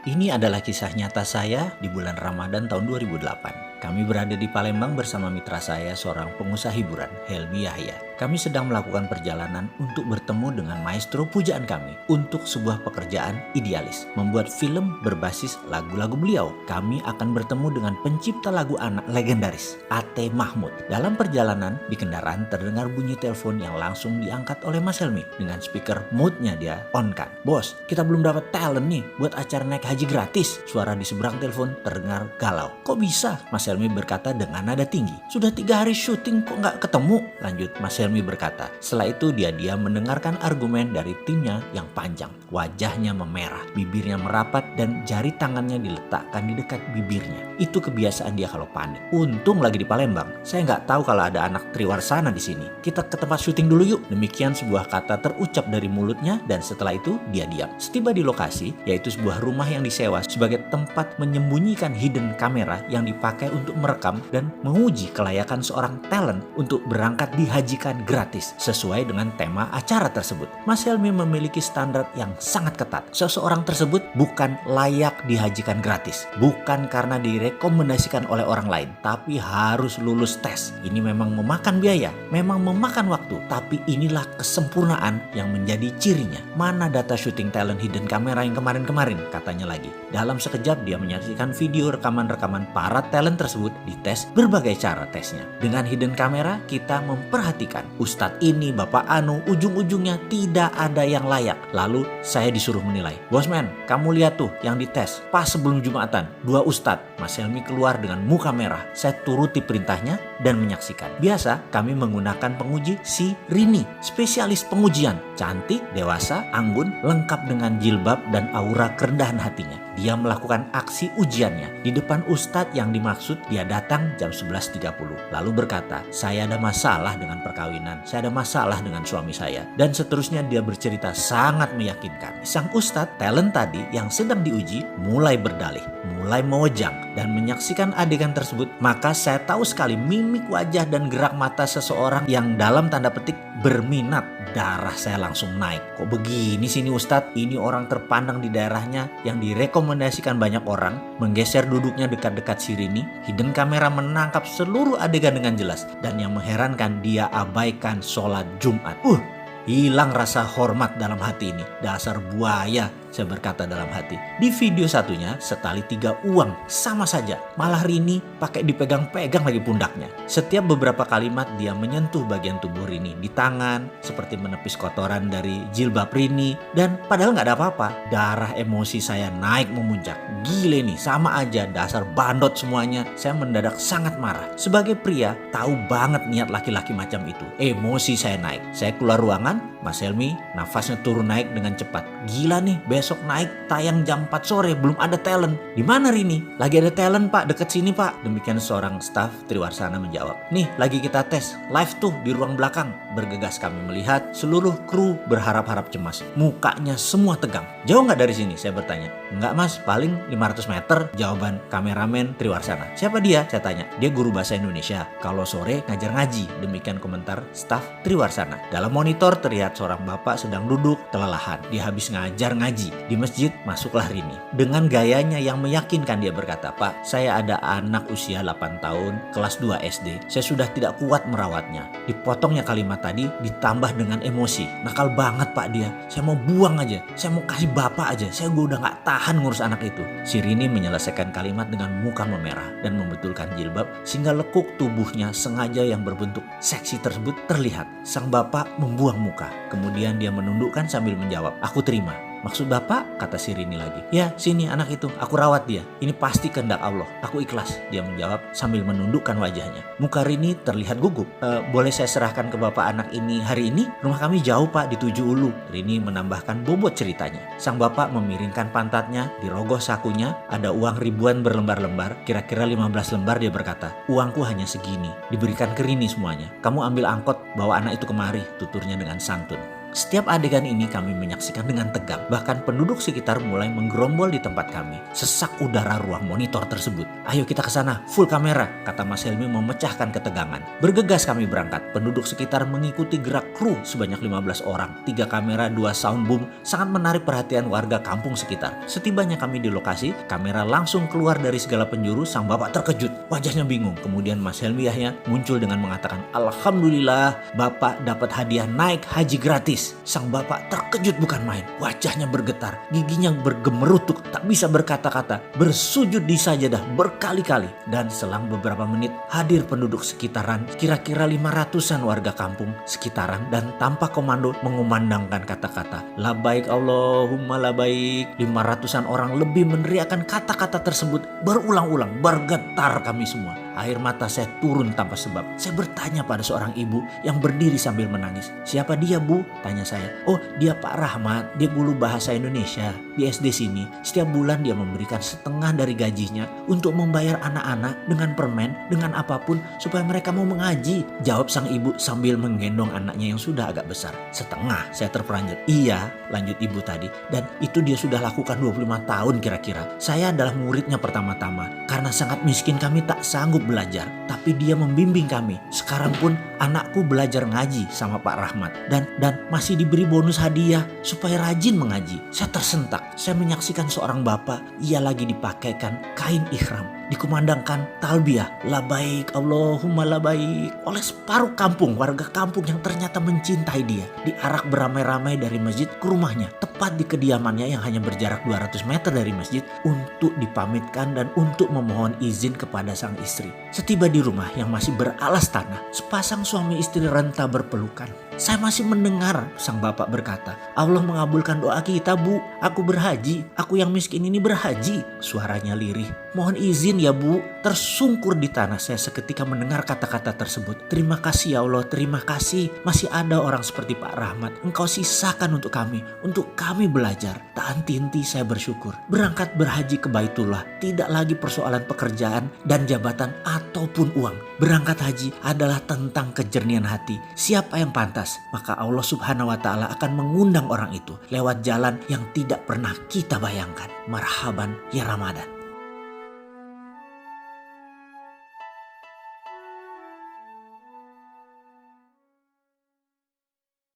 Ini adalah kisah nyata saya di bulan Ramadan tahun 2008. Kami berada di Palembang bersama mitra saya, seorang pengusaha hiburan, Helmi Yahya. Kami sedang melakukan perjalanan untuk bertemu dengan maestro pujaan kami untuk sebuah pekerjaan idealis, membuat film berbasis lagu-lagu beliau. Kami akan bertemu dengan pencipta lagu anak legendaris, A.T. Mahmud. Dalam perjalanan di kendaraan terdengar bunyi telepon yang langsung diangkat oleh Mas Helmi dengan speaker mode-nya dia on-kan. "Bos, kita belum dapat talent nih buat acara naik haji gratis." Suara di seberang telepon terdengar galau. "Kok bisa?" Mas Helmi berkata dengan nada tinggi. "Sudah 3 hari syuting kok nggak ketemu?" Lanjut Mas Helmi berkata. Setelah itu dia mendengarkan argumen dari timnya yang panjang. Wajahnya memerah, bibirnya merapat dan jari tangannya diletakkan di dekat bibirnya. Itu kebiasaan dia kalau panik. Untung lagi di Palembang. Saya nggak tahu kalau ada anak Triwarsana di sini. "Kita ke tempat syuting dulu yuk." Demikian sebuah kata terucap dari mulutnya dan setelah itu dia diam. Setiba di lokasi, yaitu sebuah rumah yang disewa sebagai tempat menyembunyikan hidden kamera yang dipakai untuk merekam dan menguji kelayakan seorang talent untuk berangkat dihajikan gratis sesuai dengan tema acara tersebut. Mas Helmi memiliki standar yang sangat ketat. Seseorang tersebut bukan layak dihajikan gratis, bukan karena direkomendasikan oleh orang lain, tapi harus lulus tes. Ini memang memakan biaya, memang memakan waktu, tapi inilah kesempurnaan yang menjadi cirinya. "Mana data syuting talent hidden kamera yang kemarin-kemarin?" katanya lagi. Dalam sekejap dia menyaksikan video rekaman-rekaman para talent tersebut dites berbagai cara tesnya. Dengan hidden kamera kita memperhatikan Ustadz ini, Bapak Anu, ujung-ujungnya tidak ada yang layak. Lalu saya disuruh menilai. "Bosman, kamu lihat tuh yang dites pas sebelum Jumatan, 2 Ustadz." Mas Helmi keluar dengan muka merah. Saya turuti perintahnya dan menyaksikan. Biasa kami menggunakan penguji si Rini, spesialis pengujian. Cantik, dewasa, anggun, lengkap dengan jilbab dan aura kerendahan hatinya. Dia melakukan aksi ujiannya di depan Ustadz yang dimaksud. Dia datang jam 11.30 lalu berkata, "Saya ada masalah dengan perkawinan, saya ada masalah dengan suami saya." Dan seterusnya dia bercerita sangat meyakinkan. Sang Ustadz talent tadi yang sedang diuji mulai berdalih, mulai mewejang dan menyaksikan adegan tersebut. Maka saya tahu sekali mimik wajah dan gerak mata seseorang yang dalam tanda petik berminat. Darah saya langsung naik. Kok begini sih ini Ustadz? Ini orang terpandang di daerahnya yang direkomendasikan banyak orang. Menggeser duduknya dekat-dekat si Rini. Hidden kamera menangkap seluruh adegan dengan jelas. Dan yang mengherankan dia abaikan sholat Jumat. Hilang rasa hormat dalam hati ini. Dasar buaya, saya berkata dalam hati. Di video satunya setali 3 uang sama saja. Malah Rini pakai dipegang-pegang lagi pundaknya. Setiap beberapa kalimat dia menyentuh bagian tubuh Rini di tangan, seperti menepis kotoran dari jilbab Rini. Dan padahal nggak ada apa-apa. Darah emosi saya naik memuncak. Gile nih, sama aja, dasar bandot semuanya. Saya mendadak sangat marah. Sebagai pria, tahu banget niat laki-laki macam itu. Emosi saya naik. Saya keluar ruangan. Mas Helmi nafasnya turun naik dengan cepat. "Gila nih, besok naik tayang jam 4 sore belum ada talent." "Di mana Rini?" "Lagi ada talent Pak, deket sini Pak." Demikian seorang staf Triwarsana menjawab. "Nih lagi kita tes, live tuh di ruang belakang." Bergegas kami melihat seluruh kru berharap-harap cemas. Mukanya semua tegang. "Jauh nggak dari sini?" saya bertanya. "Enggak Mas, paling 500 meter." Jawaban kameramen Triwarsana. "Siapa dia?" saya tanya. "Dia guru bahasa Indonesia. Kalau sore ngajar ngaji." Demikian komentar staf Triwarsana. Dalam monitor terlihat seorang bapak sedang duduk kelelahan. Dia habis ngajar ngaji. Di masjid masuklah Rini. Dengan gayanya yang meyakinkan dia berkata, "Pak, saya ada anak usia 8 tahun, kelas 2 SD. Saya sudah tidak kuat merawatnya." Dipotongnya kalimat tadi ditambah dengan emosi. "Nakal banget Pak dia. Saya mau buang aja. Saya mau kasih bapak aja. Saya udah gak tahan ngurus anak itu." Si Rini menyelesaikan kalimat dengan muka memerah dan membetulkan jilbab sehingga lekuk tubuhnya sengaja yang berbentuk seksi tersebut terlihat. Sang bapak membuang muka. Kemudian dia menundukkan sambil menjawab, "Aku terima." "Maksud Bapak?" kata si Rini lagi. "Ya, sini anak itu, aku rawat dia. Ini pasti kehendak Allah. Aku ikhlas." Dia menjawab sambil menundukkan wajahnya. Muka Rini terlihat gugup. Boleh saya serahkan ke Bapak anak ini hari ini? Rumah kami jauh Pak, di 7 Ulu." Rini menambahkan bobot ceritanya. Sang bapak memiringkan pantatnya, di rogoh sakunya ada uang ribuan berlembar-lembar, kira-kira 15 lembar. Dia berkata, "Uangku hanya segini, diberikan ke Rini semuanya. Kamu ambil angkot, bawa anak itu kemari," tuturnya dengan santun. Setiap adegan ini kami menyaksikan dengan tegang. Bahkan penduduk sekitar mulai menggerombol di tempat kami. Sesak udara ruang monitor tersebut. Ayo kita ke sana, full kamera, kata Mas Helmi memecahkan ketegangan. Bergegas kami berangkat. Penduduk sekitar mengikuti gerak kru sebanyak 15 orang. 3 kamera, 2 sound boom sangat menarik perhatian warga kampung sekitar. Setibanya kami di lokasi, kamera langsung keluar dari segala penjuru. Sang bapak terkejut, wajahnya bingung. Kemudian Mas Helmi Yahya muncul dengan mengatakan, Alhamdulillah, bapak dapat hadiah naik haji gratis. Sang bapak terkejut bukan main. Wajahnya bergetar, giginya bergemerutuk, tak bisa berkata-kata, bersujud di sajadah berkali-kali. Dan selang beberapa menit hadir penduduk sekitaran, kira-kira 500-an warga kampung sekitaran, dan tanpa komando mengumandangkan kata-kata labaik Allahumma labaik. 500-an orang lebih meneriakkan kata-kata tersebut berulang-ulang. Bergetar kami semua. Air mata saya turun tanpa sebab. Saya bertanya pada seorang ibu yang berdiri sambil menangis. Siapa dia, Bu? Tanya saya. Oh, dia Pak Rahmat. Dia guru bahasa Indonesia di SD sini. Setiap bulan dia memberikan setengah dari gajinya untuk membayar anak-anak dengan permen, dengan apapun supaya mereka mau mengaji. Jawab sang ibu sambil menggendong anaknya yang sudah agak besar. Setengah, saya terperanjat. Iya, lanjut ibu tadi. Dan itu dia sudah lakukan 25 tahun kira-kira. Saya adalah muridnya pertama-tama. Karena sangat miskin kami tak sanggup belajar, tapi dia membimbing kami. Sekarang pun anakku belajar ngaji sama Pak Rahmat dan masih diberi bonus hadiah supaya rajin mengaji. Saya tersentak. Saya menyaksikan seorang bapak, ia lagi dipakaikan kain ihram, dikumandangkan talbiyah labaik Allahumma labaik oleh separuh kampung, warga kampung yang ternyata mencintai dia. Diarak beramai-ramai dari masjid ke rumahnya, tepat di kediamannya yang hanya berjarak 200 meter dari masjid, untuk dipamitkan dan untuk memohon izin kepada sang istri. Setiba di rumah yang masih beralas tanah, sepasang suami istri renta berpelukan. Saya masih mendengar sang bapak berkata, Allah mengabulkan doa kita, Bu. Aku berhaji. Aku yang miskin ini berhaji. Suaranya lirih. Mohon izin ya, Bu. Tersungkur di tanah saya seketika mendengar kata-kata tersebut. Terima kasih ya Allah, terima kasih. Masih ada orang seperti Pak Rahmat. Engkau sisakan untuk kami belajar. Tak henti-henti saya bersyukur. Berangkat berhaji ke Baitullah tidak lagi persoalan pekerjaan dan jabatan ataupun uang. Berangkat haji adalah tentang kejernihan hati. Siapa yang pantas, maka Allah Subhanahu wa Ta'ala akan mengundang orang itu lewat jalan yang tidak pernah kita bayangkan. Marhaban ya Ramadan.